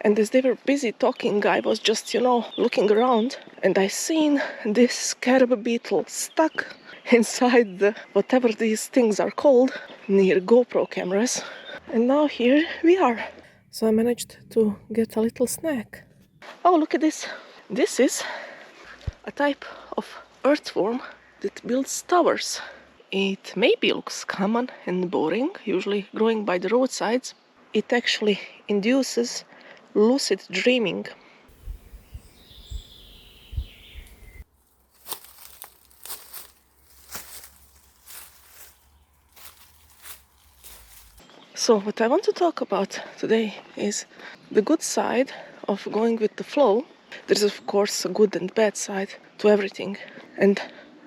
And as they were busy talking, I was just, looking around, and I seen this scarab beetle stuck inside the, whatever these things are called, near GoPro cameras. And now here we are. So I managed to get a little snack. Oh, look at this. This is a type of earthworm that builds towers. It maybe looks common and boring, usually growing by the roadsides. It actually induces lucid dreaming. So what I want to talk about today is the good side of going with the flow. There's of course a good and bad side to everything. And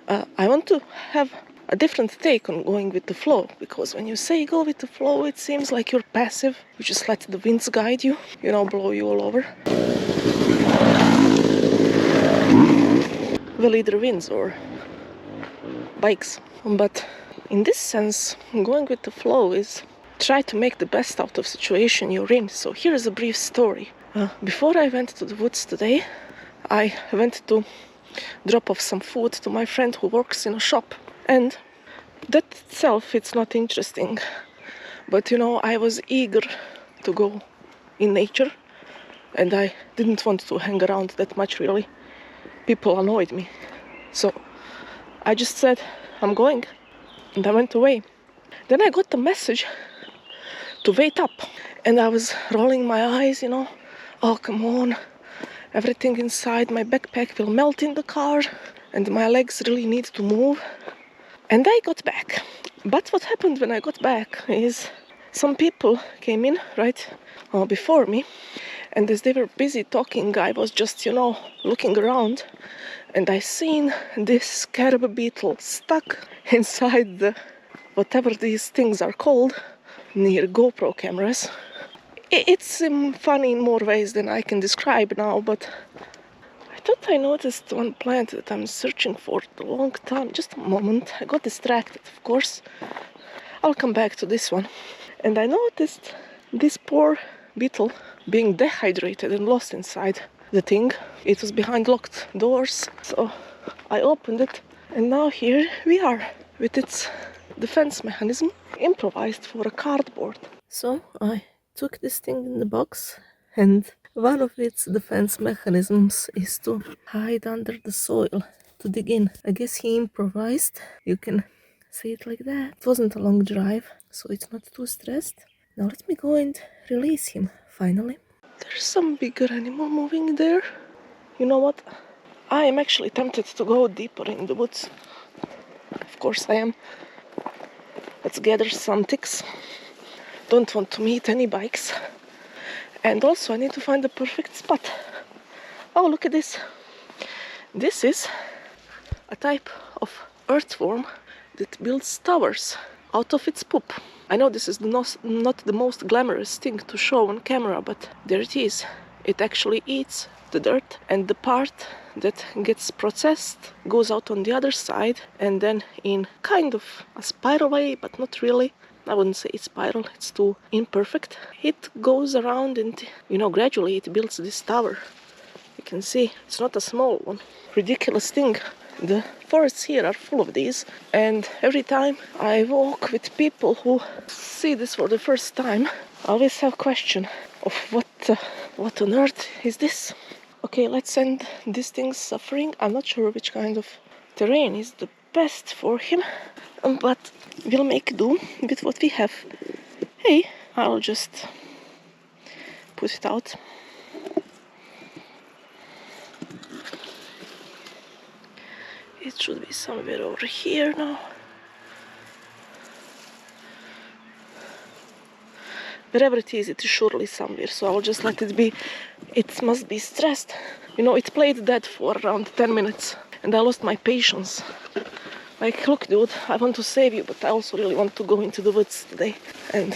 I want to have a different take on going with the flow, because when you say go with the flow, it seems like you're passive. You just let the winds guide you, blow you all over. Well, either winds or bikes. But in this sense, going with the flow is try to make the best out of the situation you're in. So here's a brief story. Before I went to the woods today, I went to drop off some food to my friend who works in a shop. And that itself, it's not interesting. But I was eager to go in nature, and I didn't want to hang around that much, really. People annoyed me. So I just said, I'm going. And I went away. Then I got the message to wait up. And I was rolling my eyes, Oh, come on. Everything inside my backpack will melt in the car. And my legs really need to move. And I got back. But what happened when I got back is some people came in right before me. And as they were busy talking, I was just, looking around. And I seen this scarab beetle stuck inside the, whatever these things are called, near GoPro cameras. It's funny in more ways than I can describe now, but I thought I noticed one plant that I'm searching for a long time. Just a moment, I got distracted, of course. I'll come back to this one. And I noticed this poor beetle being dehydrated and lost inside the thing. It was behind locked doors, so I opened it, and now here we are with its defense mechanism improvised for a cardboard. So I took this thing in the box, and one of its defense mechanisms is to hide under the soil to dig in. I guess he improvised. You can say it like that. It wasn't a long drive, so it's not too stressed. Now let me go and release him finally. There's some bigger animal moving there. You know what? I am actually tempted to go deeper in the woods. Of course I am. Let's gather some ticks. Don't want to meet any bikes. And also I need to find the perfect spot. Oh, look at this. This is a type of earthworm that builds towers out of its poop. I know this is not the most glamorous thing to show on camera, but there it is. It actually eats the dirt, and the part that gets processed goes out on the other side, and then in kind of a spiral way, but not really. I wouldn't say it's spiral, it's too imperfect. It goes around and, gradually it builds this tower. You can see it's not a small one. Ridiculous thing. The forests here are full of these, and every time I walk with people who see this for the first time, I always have a question of what on earth is this? Okay, let's end this thing's suffering. I'm not sure which kind of terrain is the best for him, but we'll make do with what we have. Hey, I'll just put it out. It should be somewhere over here now. Wherever it is surely somewhere, so I'll just let it be. It must be stressed. It played dead for around 10 minutes, and I lost my patience. Like, look dude, I want to save you, but I also really want to go into the woods today. And,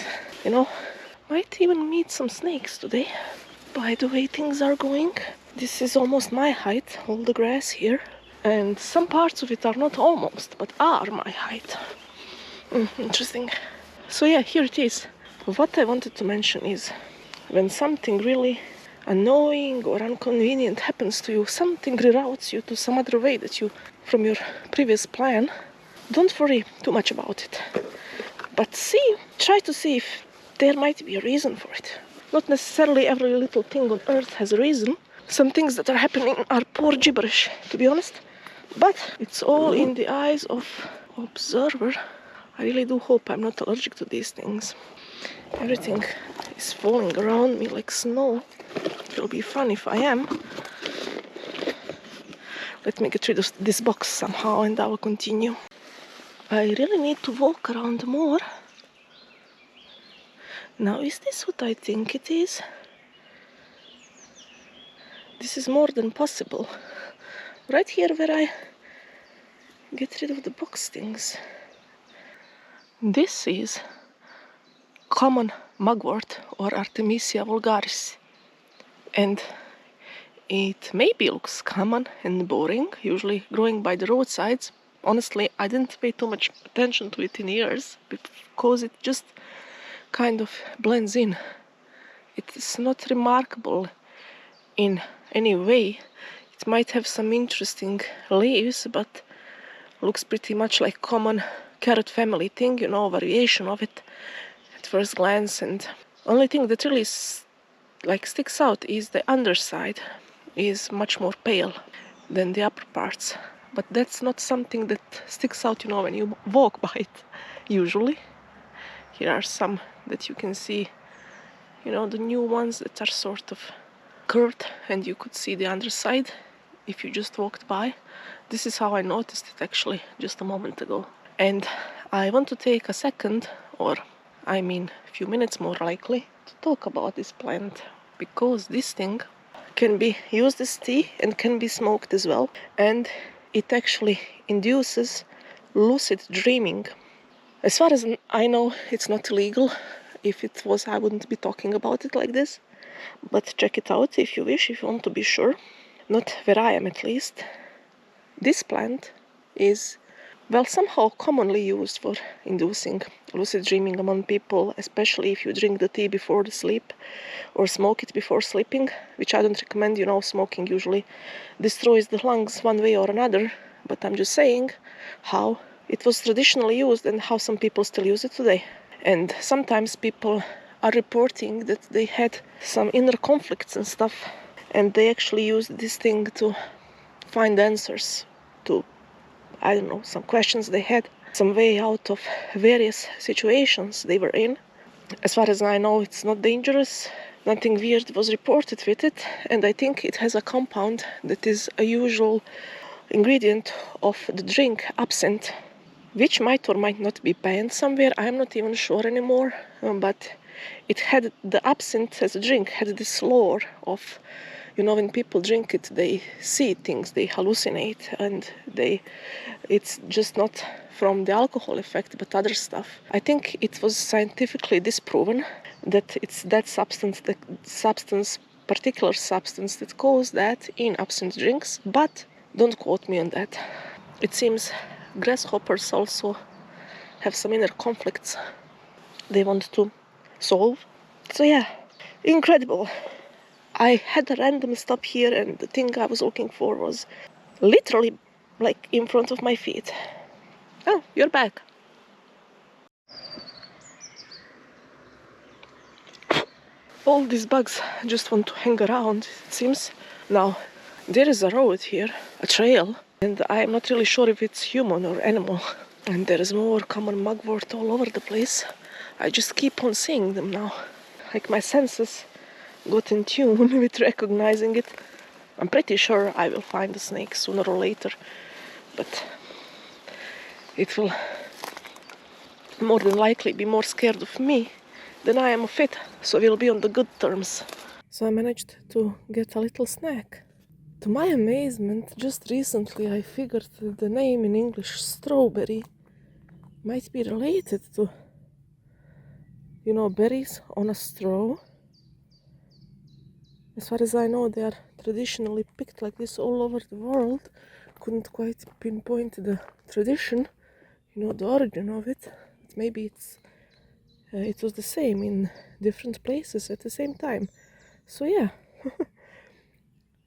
might even meet some snakes today. By the way things are going. This is almost my height, all the grass here. And some parts of it are not almost, but are my height. Interesting. So yeah, here it is. What I wanted to mention is, when something really annoying or inconvenient happens to you, something reroutes you to some other way that you, from your previous plan, don't worry too much about it. But try to see if there might be a reason for it. Not necessarily every little thing on earth has a reason. Some things that are happening are poor gibberish, to be honest. But it's all in the eyes of observer. I really do hope I'm not allergic to these things. Everything is falling around me like snow. It will be fun if I am. Let me get rid of this box somehow and I will continue. I really need to walk around more. Now, is this what I think it is? This is more than possible. Right here where I get rid of the box things. This is common mugwort or Artemisia vulgaris. And it maybe looks common and boring, usually growing by the roadsides. Honestly, I didn't pay too much attention to it in years because it just kind of blends in. It is not remarkable in any way. It might have some interesting leaves, but looks pretty much like common carrot family thing, variation of it at first glance. And only thing that really sticks out is the underside is much more pale than the upper parts. But that's not something that sticks out, when you walk by it, usually. Here are some that you can see, the new ones that are sort of curved, and you could see the underside if you just walked by. This is how I noticed it actually just a moment ago. And I want to take a second, or a few minutes more likely, to talk about this plant, because this thing can be used as tea and can be smoked as well, and it actually induces lucid dreaming. As far as I know, it's not illegal. If it was, I wouldn't be talking about it like this. But check it out if you wish, if you want to be sure. Not where I am, at least. This plant is, somehow commonly used for inducing lucid dreaming among people, especially if you drink the tea before the sleep or smoke it before sleeping, which I don't recommend. Smoking usually destroys the lungs one way or another, but I'm just saying how it was traditionally used and how some people still use it today. And sometimes people are reporting that they had some inner conflicts and stuff, and they actually used this thing to find answers to, some questions they had, some way out of various situations they were in. As far as I know, it's not dangerous. Nothing weird was reported with it, and I think it has a compound that is a usual ingredient of the drink absinthe, which might or might not be banned somewhere. I'm not even sure anymore, but it had, the absinthe as a drink had this lore of, when people drink it, they see things, they hallucinate, and it's just not from the alcohol effect, but other stuff. I think it was scientifically disproven that it's that particular substance that caused that in absinthe drinks, but don't quote me on that. It seems grasshoppers also have some inner conflicts they want to solve. So yeah, incredible. I had a random stop here, and the thing I was looking for was literally in front of my feet. Oh, you're back. All these bugs just want to hang around, it seems. Now, there is a road here, a trail, and I'm not really sure if it's human or animal. And there is more common mugwort all over the place. I just keep on seeing them now. My senses got in tune with recognizing it. I'm pretty sure I will find the snake sooner or later, but it will more than likely be more scared of me than I am of it, so we'll be on the good terms. So I managed to get a little snack. To my amazement, just recently I figured that the name in English, strawberry, might be related to, berries on a straw. As far as I know, they are traditionally picked like this all over the world. Couldn't quite pinpoint the tradition, the origin of it. But maybe it was the same in different places at the same time. So yeah,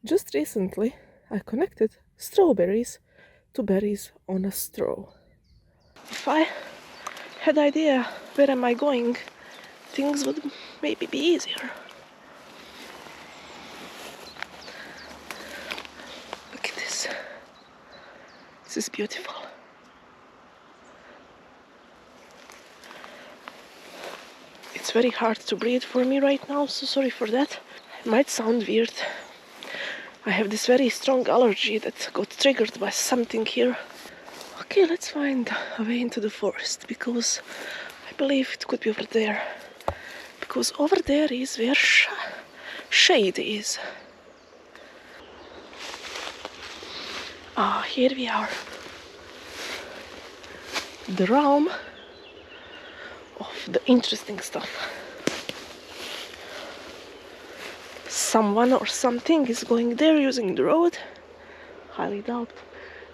Just recently, I connected strawberries to berries on a straw. If I had idea where am I going, things would maybe be easier. Look at this. This is beautiful. It's very hard to breathe for me right now, so sorry for that. It might sound weird. I have this very strong allergy that got triggered by something here. Okay, let's find a way into the forest, because I believe it could be over there. Because over there is where shade is. Ah, here we are. The realm of the interesting stuff. Someone or something is going there using the road. Highly doubt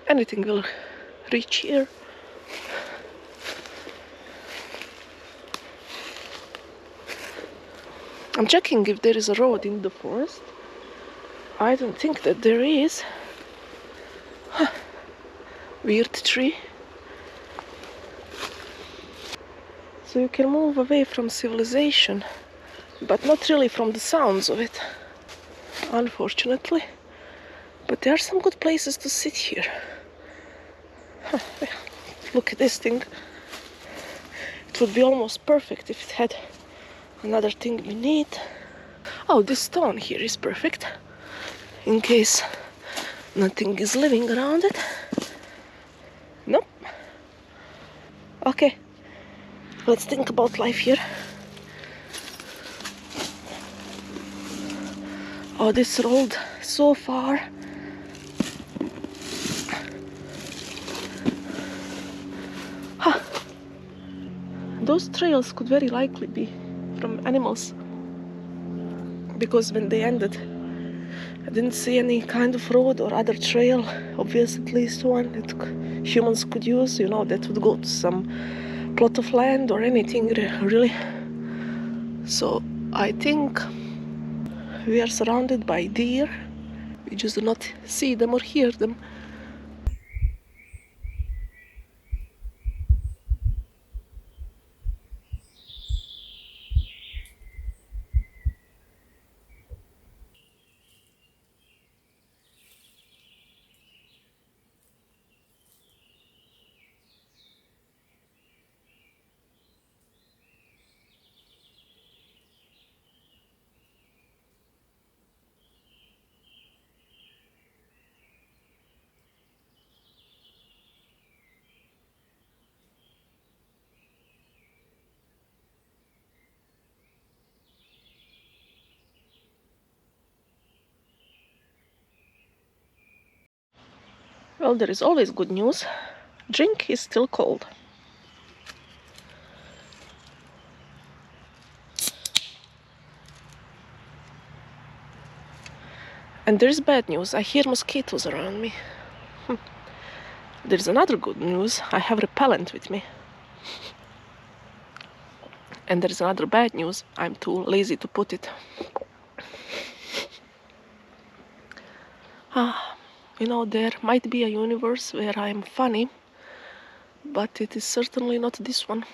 anything will reach here. I'm checking if there is a road in the forest. I don't think that there is. Weird tree. So you can move away from civilization, but not really from the sounds of it, unfortunately. But there are some good places to sit here. Look at this thing. It would be almost perfect if it had another thing we need. Oh, this stone here is perfect, in case nothing is living around it. Nope. Okay, let's think about life here. Oh, this road so far. Huh. Those trails could very likely be from animals, because when they ended, I didn't see any kind of road or other trail, obvious at least one that humans could use, you know, that would go to some plot of land or anything really. So I think we are surrounded by deer. We just do not see them or hear them. Well, there is always good news. Drink is still cold. And there's bad news. I hear mosquitoes around me. There's another good news. I have repellent with me. And there's another bad news. I'm too lazy to put it. You know, there might be a universe where I'm funny, but it is certainly not this one.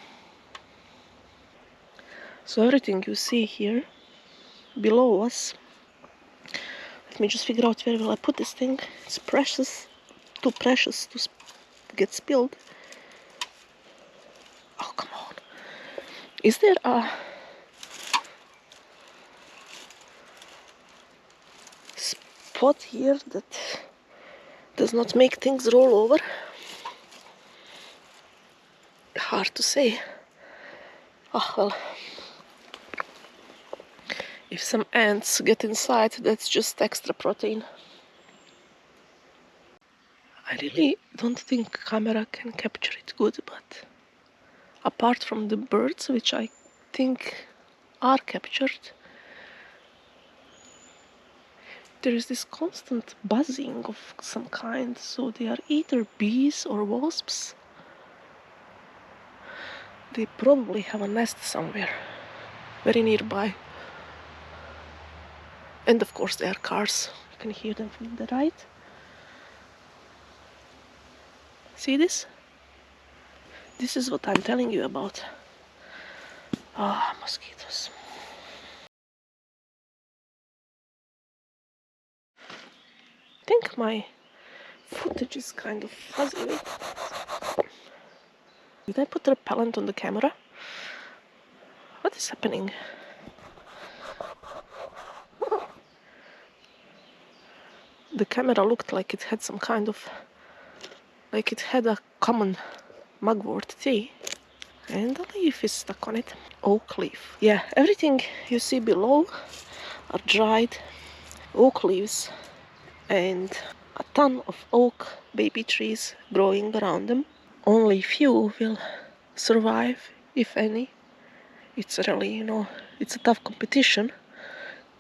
So everything you see here below us, let me just figure out where will I put this thing. It's precious, too precious to get spilled. Oh, come on. Is there a spot here that does not make things roll over? Hard to say. Oh, well. If some ants get inside, that's just extra protein. I really don't think camera can capture it good, but apart from the birds, which I think are captured, there is this constant buzzing of some kind, so they are either bees or wasps. They probably have a nest somewhere, very nearby. And of course there are cars. You can hear them from the right. See this? This is what I'm telling you about. Ah, mosquitoes. I think my footage is kind of fuzzy. Did I put repellent on the camera? What is happening? The camera looked like it had some kind of... like it had a common mugwort tea. And the leaf is stuck on it. Oak leaf. Yeah, everything you see below are dried oak leaves and a ton of oak baby trees growing around them. Only few will survive, if any. It's really, it's a tough competition.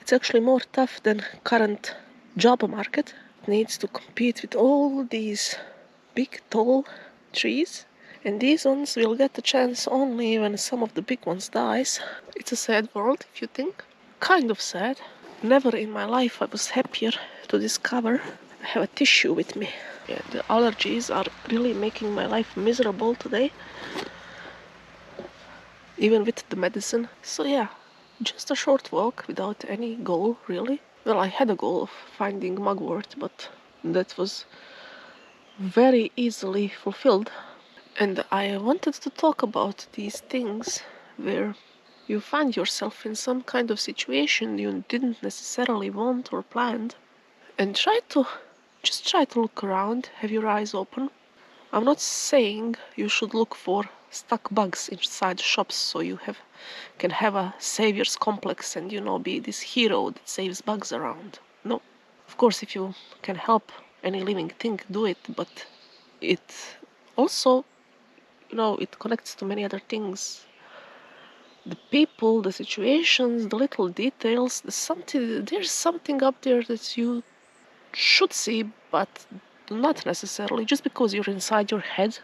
It's actually more tough than current job market. It needs to compete with all these big, tall trees. And these ones will get a chance only when some of the big ones dies. It's a sad world, if you think. Kind of sad. Never in my life I was happier to discover I have a tissue with me. Yeah, the allergies are really making my life miserable today. Even with the medicine. So yeah, just a short walk without any goal, really. Well, I had a goal of finding mugwort, but that was very easily fulfilled. And I wanted to talk about these things where you find yourself in some kind of situation you didn't necessarily want or planned, and try to look around, have your eyes open. I'm not saying you should look for stuck bugs inside shops so you can have a savior's complex and be this hero that saves bugs around. No. Of course, if you can help any living thing, do it, but it also, it connects to many other things. The people, the situations, the little details, there's something up there that you should see, but not necessarily. Just because you're inside your head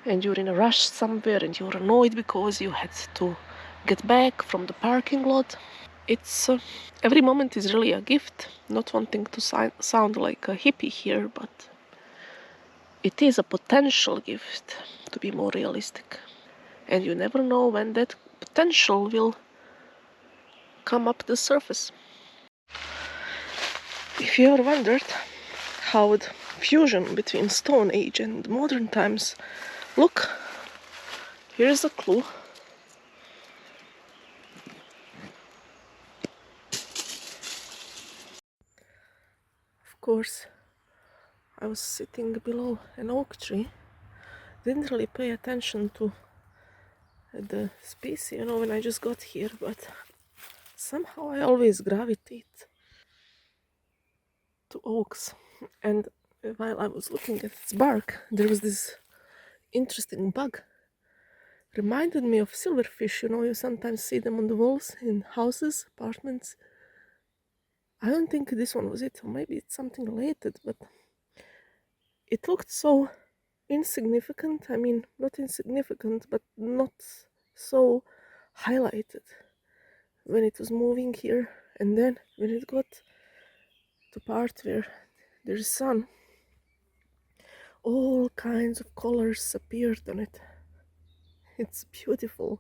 and you're in a rush somewhere and you're annoyed because you had to get back from the parking lot. It's every moment is really a gift. Not wanting to sound like a hippie here, but it is a potential gift, to be more realistic. And you never know when that potential will come up the surface. If you ever wondered how would fusion between Stone Age and modern times look, here's a clue. Of course, I was sitting below an oak tree. Didn't really pay attention to the species, when I just got here, but somehow I always gravitate to oaks. And while I was looking at its bark, there was this interesting bug. Reminded me of silverfish, you sometimes see them on the walls in houses, apartments. I don't think this one was it, or maybe it's something related, but it looked so insignificant. I mean, not insignificant, but not so highlighted when it was moving here. And then when it got to part where there's sun, all kinds of colors appeared on it. It's beautiful.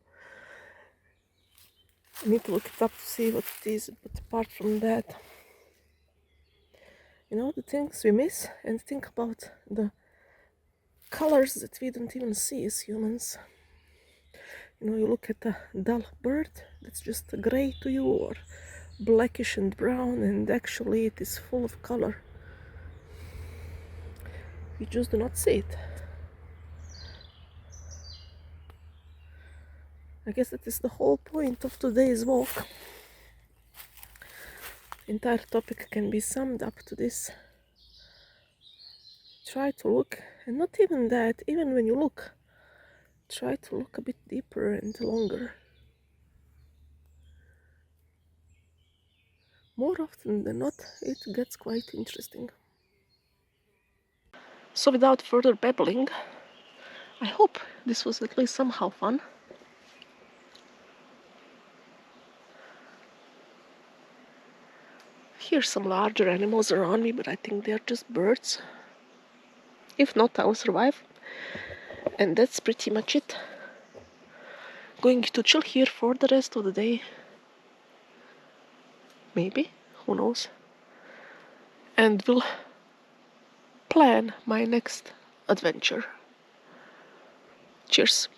I need to look it up to see what it is, but apart from that, the things we miss, and think about the colors that we don't even see as humans. You look at a dull bird, that's just a gray to you, or blackish and brown, and actually it is full of color. You just do not see it. I guess that is the whole point of today's walk. Entire topic can be summed up to this. Try to look, and not even that, even when you look, try to look a bit deeper and longer. More often than not, it gets quite interesting. So without further babbling, I hope this was at least somehow fun. Here hear some larger animals around me, but I think they're just birds. If not, I'll survive. And that's pretty much it. Going to chill here for the rest of the day. Maybe, who knows. And will plan my next adventure. Cheers.